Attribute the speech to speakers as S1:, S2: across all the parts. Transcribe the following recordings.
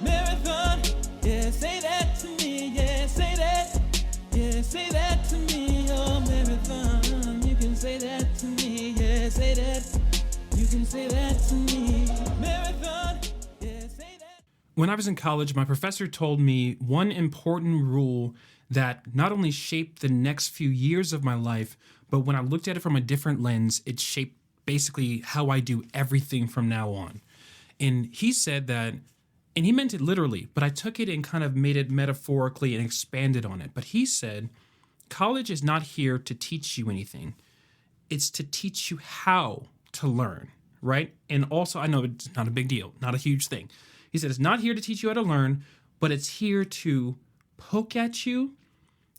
S1: Marathon, yeah, say that to me, yeah, say that. Yeah, say that to me, oh marathon. You can say that to me, yeah, say that. You can say that to me, marathon. Yeah, say that.
S2: When I was in college, my professor told me one important rule that not only shaped the next few years of my life, but when I looked at it from a different lens, it shaped basically how I do everything from now on. And he said that, and he meant it literally, but I took it and kind of made it metaphorically and expanded on it. But he said, college is not here to teach you anything. It's to teach you how to learn, right? And also, I know it's not a big deal, not a huge thing. He said, it's not here to teach you how to learn, but it's here to poke at you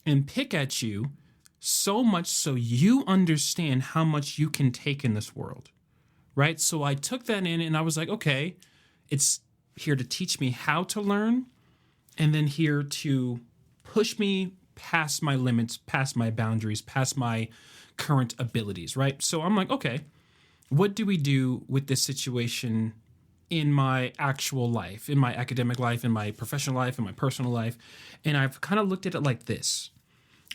S2: and pick at you so much so you understand how much you can take in this world, right? So I took that in and I was like, okay, it's here to teach me how to learn, and then here to push me past my limits, past my boundaries, past my current abilities, right? So I'm like, okay, what do we do with this situation in my actual life, in my academic life, in my professional life, in my personal life? And I've kind of looked at it like this.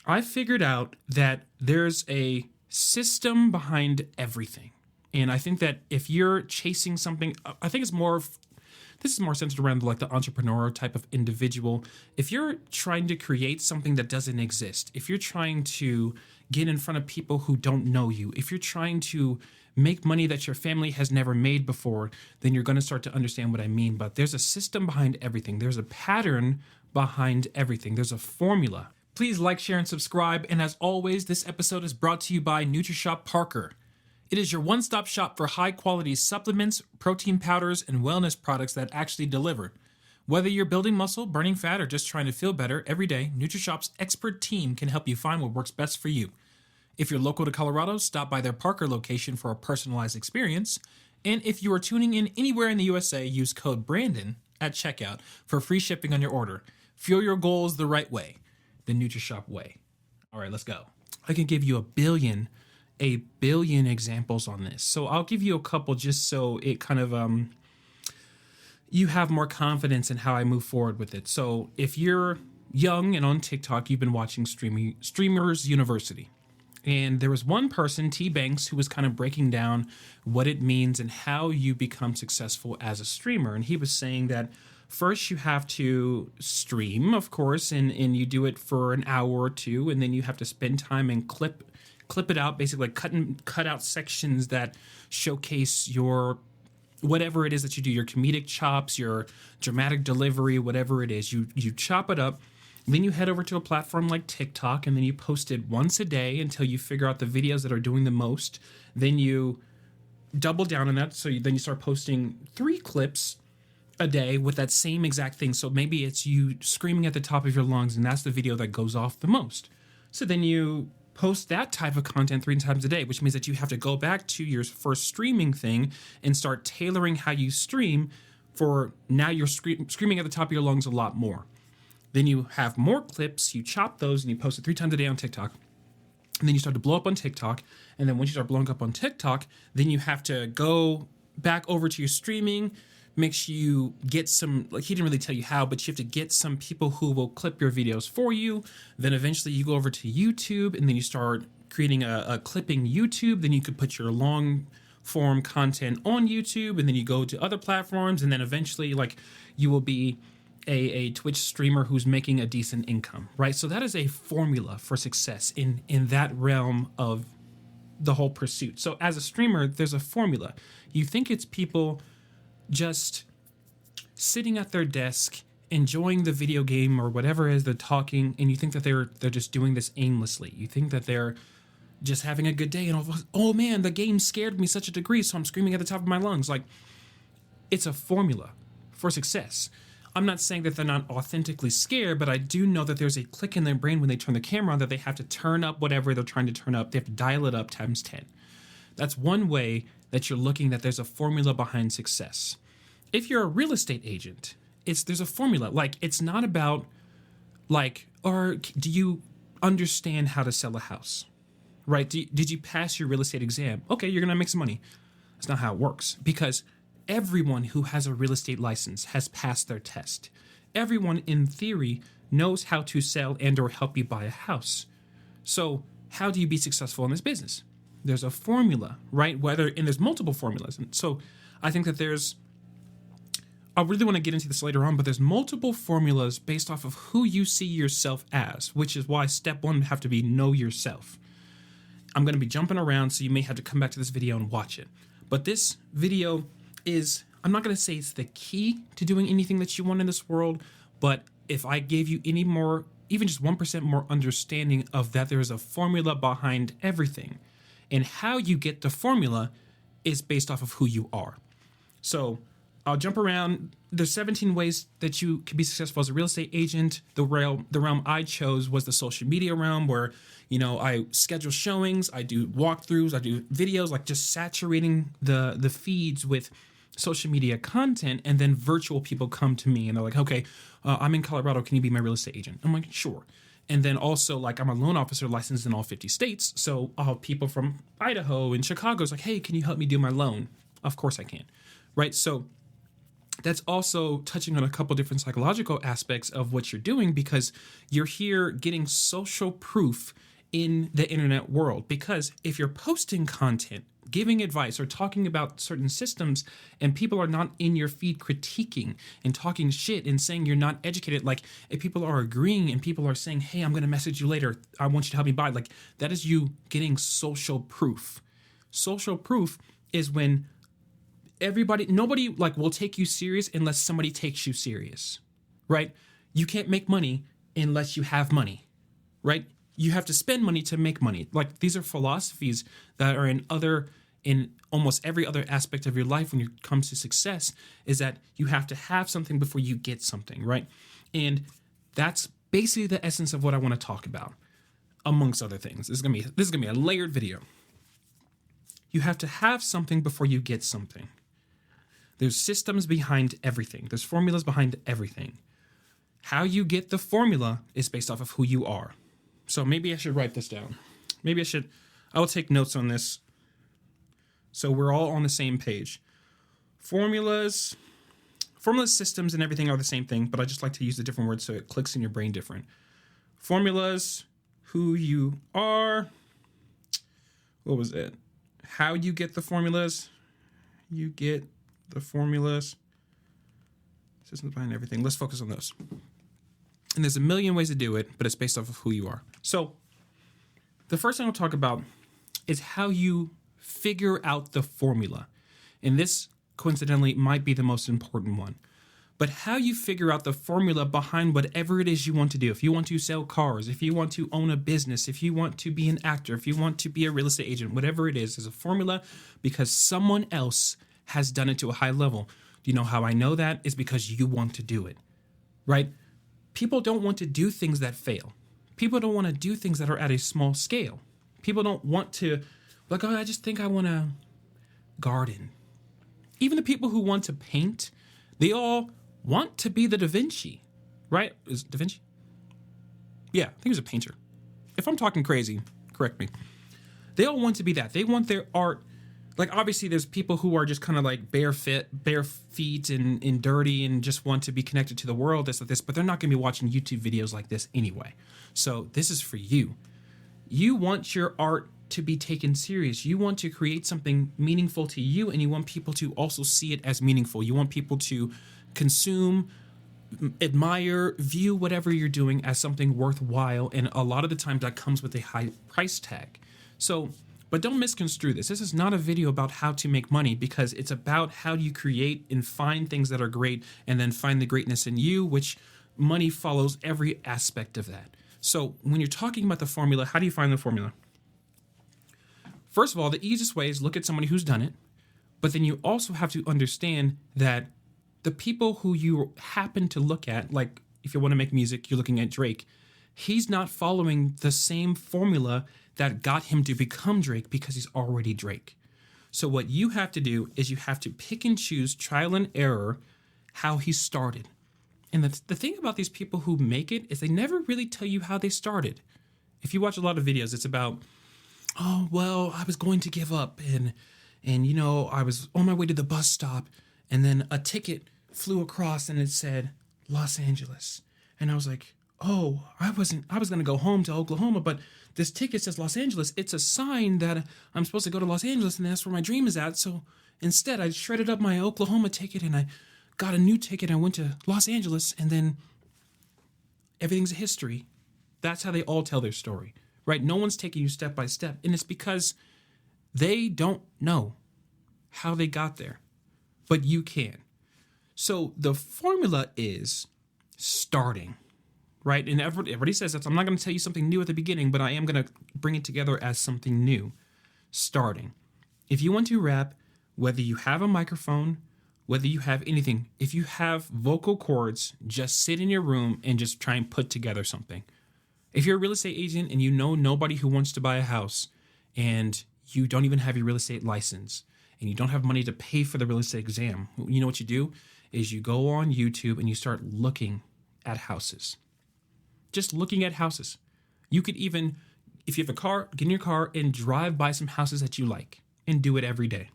S2: I figured out that there's a system behind everything. And I think that if you're chasing something, I think it's more this is more centered around like the entrepreneur type of individual. If you're trying to create something that doesn't exist, if you're trying to get in front of people who don't know you, if you're trying to make money that your family has never made before, then you're going to start to understand what I mean. But there's a system behind everything. There's a pattern behind everything. There's a formula. Please like, share, and subscribe. And as always, this episode is brought to you by Nutrishop Parker. It is your one-stop shop for high-quality supplements, protein powders, and wellness products that actually deliver. Whether you're building muscle, burning fat, or just trying to feel better every day, Nutrishop's expert team can help you find what works best for you. If you're local to Colorado, stop by their Parker location for a personalized experience. And if you are tuning in anywhere in the USA, use code BRANDON at checkout for free shipping on your order. Fuel your goals the right way, the Nutrishop way. All right, let's go. I can give you a billion examples on this. So I'll give you a couple just so it kind of, you have more confidence in how I move forward with it. So if you're young and on TikTok, you've been watching Streamers University. And there was one person, T. Banks, who was kind of breaking down what it means and how you become successful as a streamer. And he was saying that first you have to stream, of course, and you do it for an hour or two, and then you have to spend time and clip it out, basically like cut out sections that showcase your whatever it is that you do, your comedic chops, your dramatic delivery, whatever it is. You chop it up. Then you head over to a platform like TikTok, and then you post it once a day until you figure out the videos that are doing the most. Then you double down on that. So then you start posting 3 clips a day with that same exact thing. So maybe it's you screaming at the top of your lungs, and that's the video that goes off the most. So then you post that type of content 3 times a day, which means that you have to go back to your first streaming thing and start tailoring how you stream for now you're screaming at the top of your lungs a lot more. Then you have more clips, you chop those, and you post it 3 times a day on TikTok. And then you start to blow up on TikTok. And then once you start blowing up on TikTok, then you have to go back over to your streaming, make sure you get some, like he didn't really tell you how, but you have to get some people who will clip your videos for you. Then eventually you go over to YouTube, and then you start creating a clipping YouTube. Then you could put your long form content on YouTube, and then you go to other platforms, and then eventually like you will be a Twitch streamer who's making a decent income, right? So that is a formula for success in that realm of the whole pursuit. So as a streamer, there's a formula. You think it's people just sitting at their desk, enjoying the video game or whatever it is they're talking, and you think that they're just doing this aimlessly. You think that they're just having a good day, and oh man, the game scared me such a degree, so I'm screaming at the top of my lungs. Like, it's a formula for success. I'm not saying that they're not authentically scared, but I do know that there's a click in their brain when they turn the camera on that they have to turn up whatever they're trying to turn up. They have to dial it up times 10. That's one way that you're looking that there's a formula behind success. If you're a real estate agent, there's a formula. Like, it's not about like, or do you understand how to sell a house, right? Did you pass your real estate exam? Okay, you're going to make some money. That's not how it works, because everyone who has a real estate license has passed their test. Everyone, in theory, knows how to sell and or help you buy a house. So how do you be successful in this business? There's a formula, right? And there's multiple formulas. And so I think that I really want to get into this later on, but there's multiple formulas based off of who you see yourself as, which is why step one would have to be know yourself. I'm going to be jumping around, so you may have to come back to this video and watch it. But this video I'm not going to say it's the key to doing anything that you want in this world, but if I gave you any more, even just 1% more understanding of that there is a formula behind everything, and how you get the formula is based off of who you are. So I'll jump around. There's 17 ways that you can be successful as a real estate agent. The realm I chose was the social media realm, where, I schedule showings, I do walkthroughs, I do videos, like just saturating the feeds with social media content, and then virtual people come to me and they're like, okay, I'm in Colorado, can you be my real estate agent? I'm like, sure. And then also, like, I'm a loan officer licensed in all 50 states, so I'll have people from Idaho and Chicago. It's like, hey, can you help me do my loan? Of course I can, right? So that's also touching on a couple different psychological aspects of what you're doing, because you're here getting social proof in the internet world. Because if you're posting content, giving advice, or talking about certain systems, and people are not in your feed critiquing and talking shit and saying you're not educated, like if people are agreeing and people are saying, hey, I'm going to message you later, I want you to help me buy, like that is you getting social proof. Social proof is when nobody like will take you serious unless somebody takes you serious, right? You can't make money unless you have money, right? You have to spend money to make money. Like, these are philosophies that are in almost every other aspect of your life when it comes to success, is that you have to have something before you get something, right? And that's basically the essence of what I want to talk about, amongst other things. This is gonna be a layered video. You have to have something before you get something. There's systems behind everything. There's formulas behind everything. How you get the formula is based off of who you are. So maybe I should write this down. I will take notes on this so we're all on the same page. Formulas, systems, and everything are the same thing, but I just like to use a different word so it clicks in your brain different. Formulas, who you are. What was it? How you get the formulas. You get the formulas. Systems behind everything. Let's focus on those. And there's a million ways to do it, but it's based off of who you are. So the first thing I'll talk about is how you figure out the formula. And this, coincidentally, might be the most important one. But how you figure out the formula behind whatever it is you want to do. If you want to sell cars, if you want to own a business, if you want to be an actor, if you want to be a real estate agent, whatever it is, there's a formula because someone else has done it to a high level. Do you know how I know that? It's because you want to do it, right? People don't want to do things that fail. People don't want to do things that are at a small scale. People don't want to, like, oh, I just think I want to garden. Even the people who want to paint, they all want to be the Da Vinci, right? Is it Da Vinci? Yeah, I think he was a painter. If I'm talking crazy, correct me. They all want to be that. They want their art. Like, obviously, there's people who are just kind of like bare feet and dirty and just want to be connected to the world, this, but they're not going to be watching YouTube videos like this anyway. So this is for you. You want your art to be taken serious. You want to create something meaningful to you, and you want people to also see it as meaningful. You want people to consume, admire, view whatever you're doing as something worthwhile, and a lot of the times that comes with a high price tag. So, but don't misconstrue this. This is not a video about how to make money, because it's about how you create and find things that are great and then find the greatness in you, which money follows every aspect of that. So when you're talking about the formula, how do you find the formula? First of all, the easiest way is look at somebody who's done it, but then you also have to understand that the people who you happen to look at, like if you want to make music, you're looking at Drake, he's not following the same formula that got him to become Drake because he's already Drake. So what you have to do is you have to pick and choose, trial and error, how he started. And the thing about these people who make it is they never really tell you how they started. If you watch a lot of videos, it's about, oh, well, I was going to give up and you know, I was on my way to the bus stop And then a ticket flew across and it said Los Angeles. And I was like, oh, I was going to go home to Oklahoma, but this ticket says Los Angeles. It's a sign that I'm supposed to go to Los Angeles, and that's where my dream is at. So instead, I shredded up my Oklahoma ticket and I got a new ticket. I went to Los Angeles, and then everything's a history. That's how they all tell their story, right? No one's taking you step by step, and it's because they don't know how they got there, but you can. So the formula is starting, right? And everybody says that. So I'm not going to tell you something new at the beginning, but I am going to bring it together as something new. Starting. If you want to rap, whether you have a microphone, whether you have anything, if you have vocal cords, just sit in your room and just try and put together something. If you're a real estate agent and you know nobody who wants to buy a house, and you don't even have your real estate license, and you don't have money to pay for the real estate exam, you know what you do is you go on YouTube and you start looking at houses. Just looking at houses. You could even, if you have a car, get in your car and drive by some houses that you like and do it every day.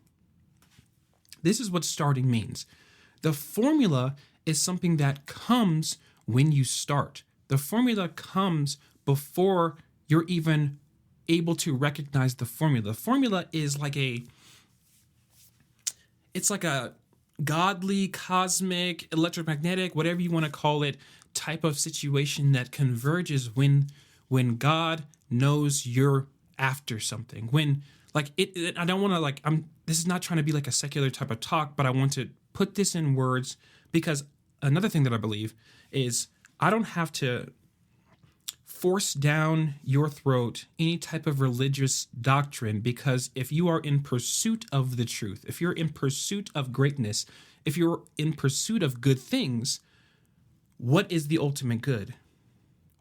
S2: This is what starting means. The formula is something that comes when you start. The formula comes before you're even able to recognize the formula. The formula is like it's like a godly, cosmic, electromagnetic, whatever you want to call it, type of situation that converges when God knows you're after something. When like it I don't want to like this is not trying to be like a secular type of talk, but I want to put this in words because another thing that I believe is I don't have to force down your throat any type of religious doctrine, because if you are in pursuit of the truth, if you're in pursuit of greatness, if you're in pursuit of good things, what is the ultimate good?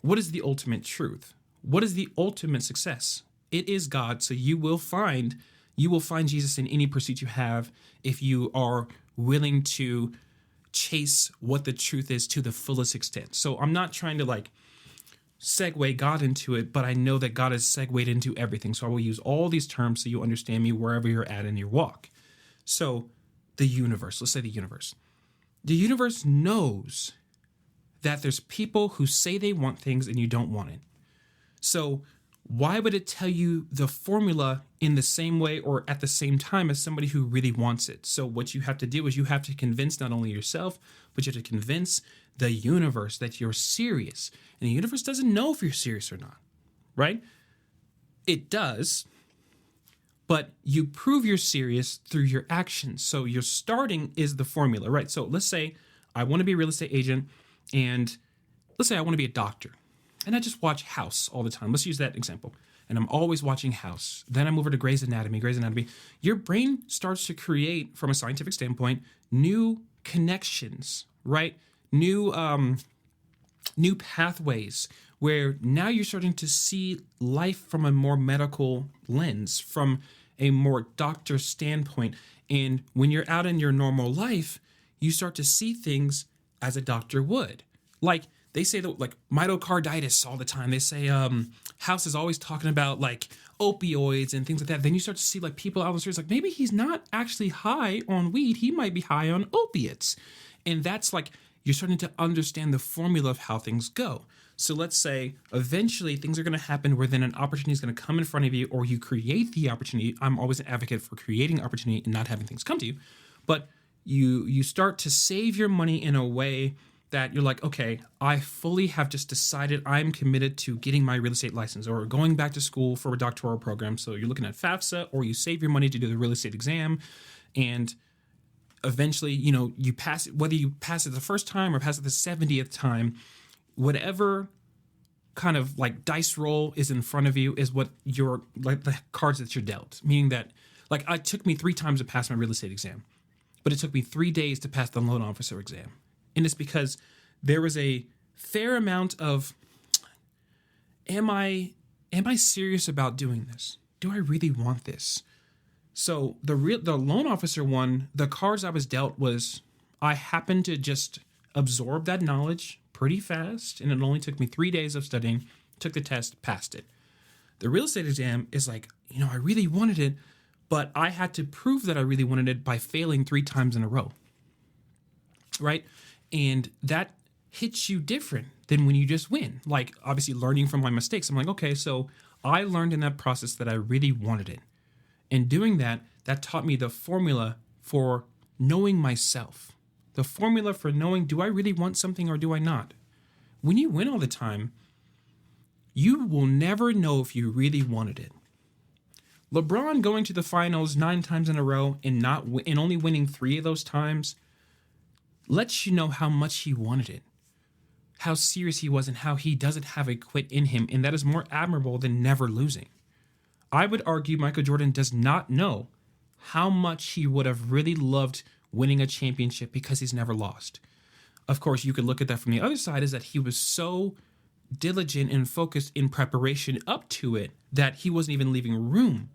S2: What is the ultimate truth? What is the ultimate success? It is God. So you will find Jesus in any pursuit you have if you are willing to chase what the truth is to the fullest extent. So I'm not trying to like segue God into it, but I know that God is segued into everything. So I will use all these terms so you understand me wherever you're at in your walk. So the universe, let's say the universe. The universe knows that there's people who say they want things and you don't want it. So why would it tell you the formula in the same way or at the same time as somebody who really wants it? So what you have to do is you have to convince not only yourself, but you have to convince the universe that you're serious. And the universe doesn't know if you're serious or not, right? It does, but you prove you're serious through your actions. So your starting is the formula, right? So let's say I want to be a real estate agent, and let's say I want to be a doctor, and I just watch House all the time. Let's use that example. And I'm always watching House. Then I move over to Grey's Anatomy. Your brain starts to create, from a scientific standpoint, new connections, right? New pathways where now you're starting to see life from a more medical lens, from a more doctor standpoint. And when you're out in your normal life, you start to see things as a doctor would. Like they say that like myocarditis all the time. They say House is always talking about like opioids and things like that. Then you start to see like people out on the streets like maybe he's not actually high on weed. He might be high on opiates. And that's like you're starting to understand the formula of how things go. So let's say eventually things are going to happen where then an opportunity is going to come in front of you, or you create the opportunity. I'm always an advocate for creating opportunity and not having things come to you. But you start to save your money in a way that you're like, okay, I fully have just decided I'm committed to getting my real estate license or going back to school for a doctoral program. So you're looking at FAFSA, or you save your money to do the real estate exam, and eventually, you pass it, whether you pass it the first time or pass it the 70th time, whatever kind of like dice roll is in front of you is what you're like the cards that you're dealt. Meaning that like it took me 3 times to pass my real estate exam, but it took me 3 days to pass the loan officer exam. And it's because there was a fair amount of, am I serious about doing this? Do I really want this? So the loan officer one, the cards I was dealt was I happened to just absorb that knowledge pretty fast, and it only took me 3 days of studying, took the test, passed it. The real estate exam is like, I really wanted it, but I had to prove that I really wanted it by failing 3 times in a row. right? And that hits you different than when you just win. Like, obviously, learning from my mistakes. I'm like, okay, so I learned in that process that I really wanted it. And doing that, that taught me the formula for knowing myself. The formula for knowing, do I really want something or do I not? When you win all the time, you will never know if you really wanted it. LeBron going to the finals 9 times in a row and only winning 3 of those times lets you know how much he wanted it, how serious he was, and how he doesn't have a quit in him, and that is more admirable than never losing. I would argue Michael Jordan does not know how much he would have really loved winning a championship because he's never lost. Of course, you could look at that from the other side, is that he was so diligent and focused in preparation up to it that he wasn't even leaving room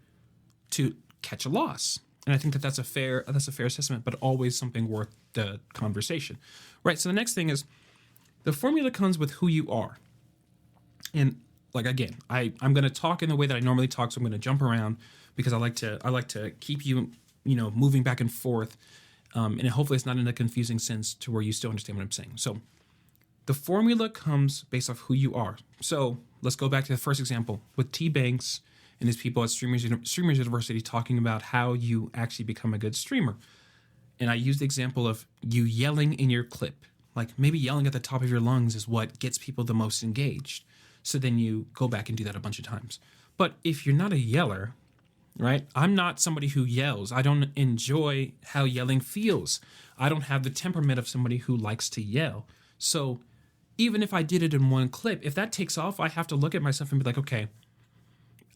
S2: to catch a loss. And I think that that's a fair assessment, but always something worth the conversation. Right, so the next thing is the formula comes with who you are. And like, again, I'm going to talk in the way that I normally talk, so I'm going to jump around because I like to keep you moving back and forth. And hopefully it's not in a confusing sense to where you still understand what I'm saying. So the formula comes based off who you are. So let's go back to the first example with T. Banks and his people at Streamers University talking about how you actually become a good streamer. And I used the example of you yelling in your clip. Like, maybe yelling at the top of your lungs is what gets people the most engaged. So then you go back and do that a bunch of times. But if you're not a yeller, right? I'm not somebody who yells. I don't enjoy how yelling feels. I don't have the temperament of somebody who likes to yell. So even if I did it in one clip, if that takes off, I have to look at myself and be like, okay,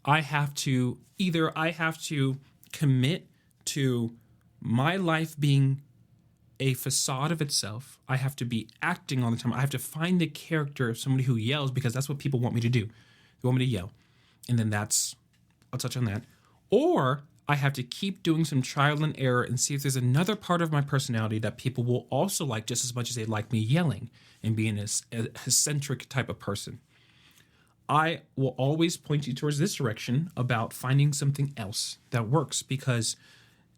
S2: I have to commit to my life being a facade of itself. I have to be acting all the time. I have to find the character of somebody who yells because that's what people want me to do. They want me to yell. And then I'll touch on that. Or I have to keep doing some trial and error and see if there's another part of my personality that people will also like just as much as they like me yelling and being an eccentric type of person. I will always point you towards this direction about finding something else that works, because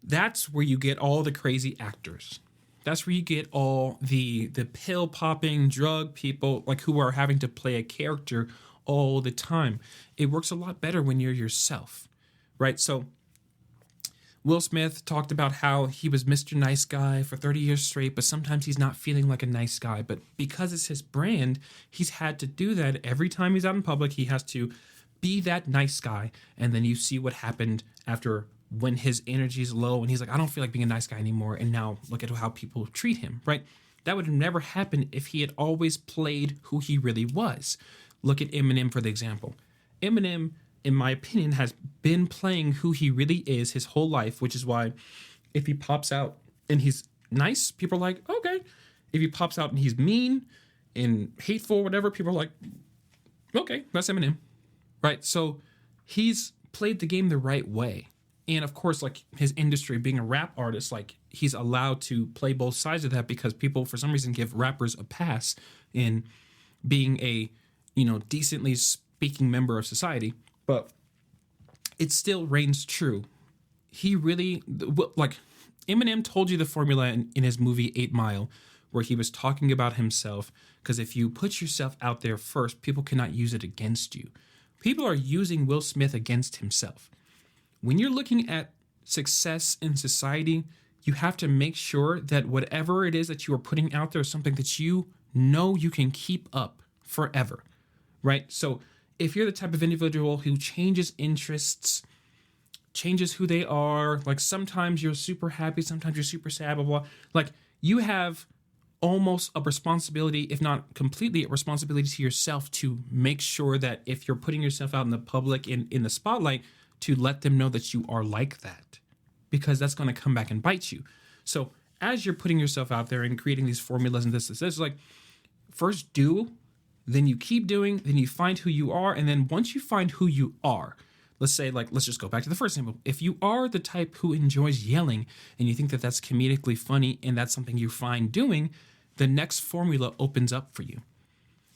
S2: that's where you get all the crazy actors. That's where you get all the pill popping drug people, like, who are having to play a character all the time. It works a lot better when you're yourself. Right, so Will Smith talked about how he was Mr. Nice Guy for 30 years straight, but sometimes he's not feeling like a nice guy. But because it's his brand, he's had to do that every time he's out in public. He has to be that nice guy. And then you see what happened after, when his energy is low and he's like, I don't feel like being a nice guy anymore. And now look at how people treat him, right? That would have never happened if he had always played who he really was. Look at Eminem for the example. Eminem, in my opinion, has been playing who he really is his whole life, which is why if he pops out and he's nice, people are like, okay. If he pops out and he's mean and hateful, whatever, people are like, okay, that's Eminem, right? So he's played the game the right way. And of course, like, his industry, being a rap artist, like, he's allowed to play both sides of that because people, for some reason, give rappers a pass in being a, decently speaking member of society. But it still reigns true. He really, like, Eminem told you the formula in his movie 8 Mile, where he was talking about himself, because if you put yourself out there first, people cannot use it against you. People are using Will Smith against himself. When you're looking at success in society, you have to make sure that whatever it is that you are putting out there is something that you know you can keep up forever, right? So if you're the type of individual who changes interests, changes who they are, like, sometimes you're super happy, sometimes you're super sad, blah, blah, like, you have almost a responsibility, if not completely a responsibility to yourself, to make sure that if you're putting yourself out in the public, in the spotlight, to let them know that you are like that, because that's going to come back and bite you. So as you're putting yourself out there and creating these formulas and this, like, first do, then you keep doing, then you find who you are. And then once you find who you are, let's say, like, let's just go back to the first example. If you are the type who enjoys yelling and you think that that's comedically funny and that's something you find doing, the next formula opens up for you.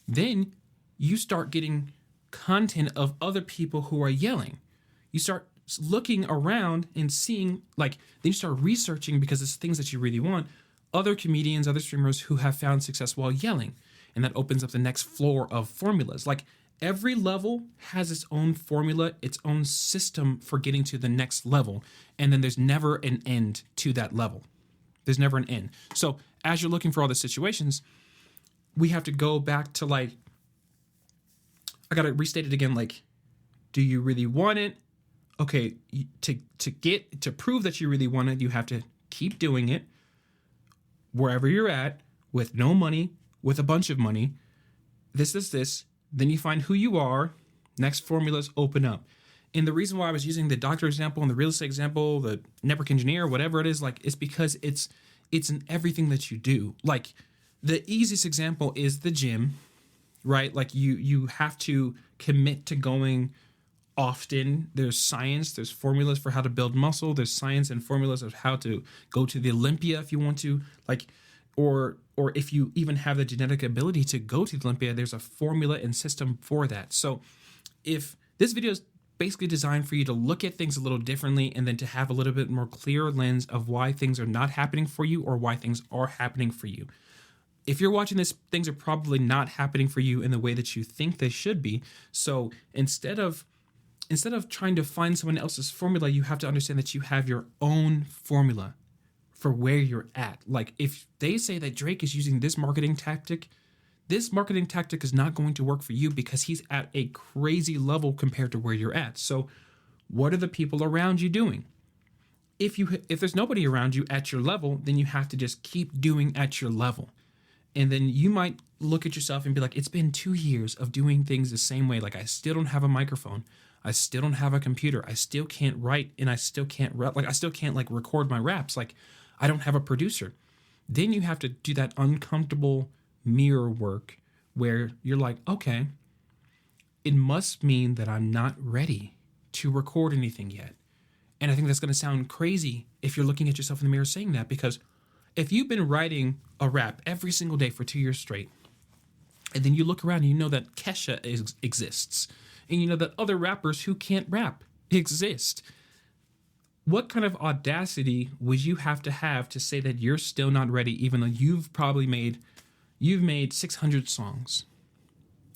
S2: Then you start getting content of other people who are yelling. You start looking around and seeing, like, then you start researching, because it's things that you really want. other comedians, other streamers who have found success while yelling. And that opens up the next floor of formulas. Like every level has its own formula, its own system for getting to the next level. And then there's never an end to that level. There's never an end. So as you're looking for all the situations, we have to go back to like, I got to restate it again. Like, do you really want it? Okay. To prove that you really want it, you have to keep doing it wherever you're at with no money, with a bunch of money, this, then you find who you are, next formulas open up. And the reason why I was using the doctor example and the real estate example, the network engineer, whatever it is, like, it's because it's in everything that you do. Like the easiest example is the gym, right? Like you have to commit to going often. There's science, there's formulas for how to build muscle. There's science and formulas of how to go to the Olympia if you want to, like, or if you even have the genetic ability to go to the Olympia, there's a formula and system for that. So if this video is basically designed for you to look at things a little differently and then to have a little bit more clear lens of why things are not happening for you or why things are happening for you. If you're watching this, things are probably not happening for you in the way that you think they should be. So instead of trying to find someone else's formula, you have to understand that you have your own formula for where you're at. Like if they say that Drake is using this marketing tactic is not going to work for you because he's at a crazy level compared to where you're at. So what are the people around you doing? If there's nobody around you at your level, then you have to just keep doing at your level. And then you might look at yourself and be like, it's been 2 years of doing things the same way. Like I still don't have a microphone. I still don't have a computer. I still can't write and I still can't rap. Like I still can't like record my raps. Like I don't have a producer. Then you have to do that uncomfortable mirror work where you're like, okay, it must mean that I'm not ready to record anything yet. And I think that's going to sound crazy if you're looking at yourself in the mirror saying that, because if you've been writing a rap every single day for 2 years straight, and then you look around and you know that Kesha exists, and you know that other rappers who can't rap exist, what kind of audacity would you have to say that you're still not ready, even though you've made 600 songs,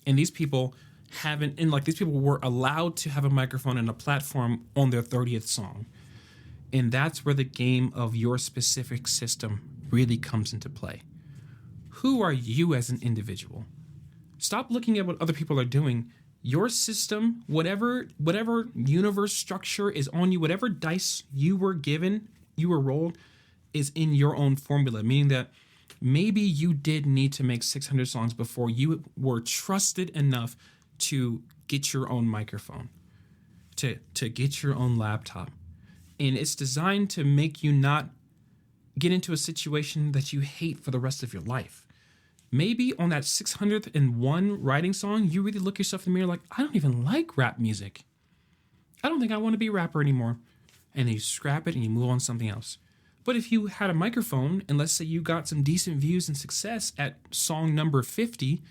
S2: and these people haven't, and like these people were allowed to have a microphone and a platform on their 30th song. And that's where the game of your specific system really comes into play. Who are you as an individual? Stop looking at what other people are doing. Your system, whatever universe structure is on you, whatever dice you were given, you were rolled, is in your own formula, meaning that maybe you did need to make 600 songs before you were trusted enough to get your own microphone, to get your own laptop. And it's designed to make you not get into a situation that you hate for the rest of your life. Maybe on that 601 writing song, you really look yourself in the mirror like, I don't even like rap music. I don't think I want to be a rapper anymore. And then you scrap it and you move on to something else. But if you had a microphone, and let's say you got some decent views and success at song number 50,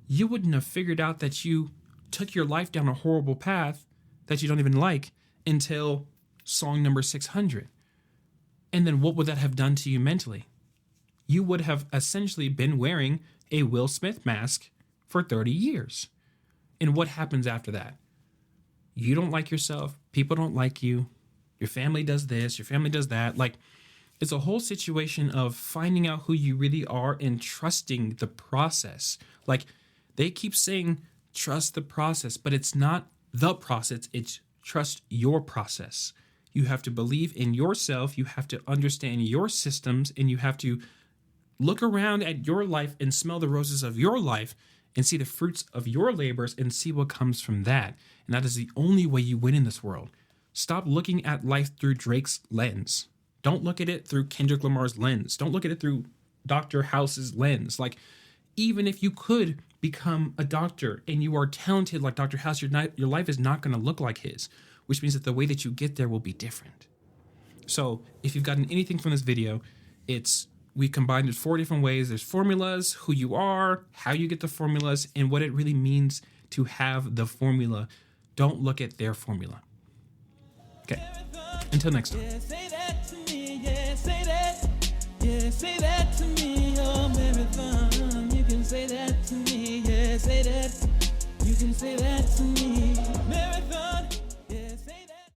S2: you wouldn't have figured out that you took your life down a horrible path that you don't even like until song number 600. And then what would that have done to you mentally? You would have essentially been wearing a Will Smith mask for 30 years. And what happens after that? You don't like yourself. People don't like you. Your family does this. Your family does that. Like, it's a whole situation of finding out who you really are and trusting the process. Like, they keep saying, trust the process, but it's not the process. It's trust your process. You have to believe in yourself. You have to understand your systems, and you have to look around at your life and smell the roses of your life and see the fruits of your labors and see what comes from that. And that is the only way you win in this world. Stop looking at life through Drake's lens. Don't look at it through Kendrick Lamar's lens. Don't look at it through Dr. House's lens. Like, even if you could become a doctor and you are talented like Dr. House, your life is not going to look like his, which means that the way that you get there will be different. So if you've gotten anything from this video, we combined it 4 different ways. There's formulas, who you are, how you get the formulas, and what it really means to have the formula. Don't look at their formula. Okay. Until next time.
S1: Yeah, say that to me. Yeah, say that. Yeah, say that to me, oh marathon. You can say that to me, yeah, say that. You can say that to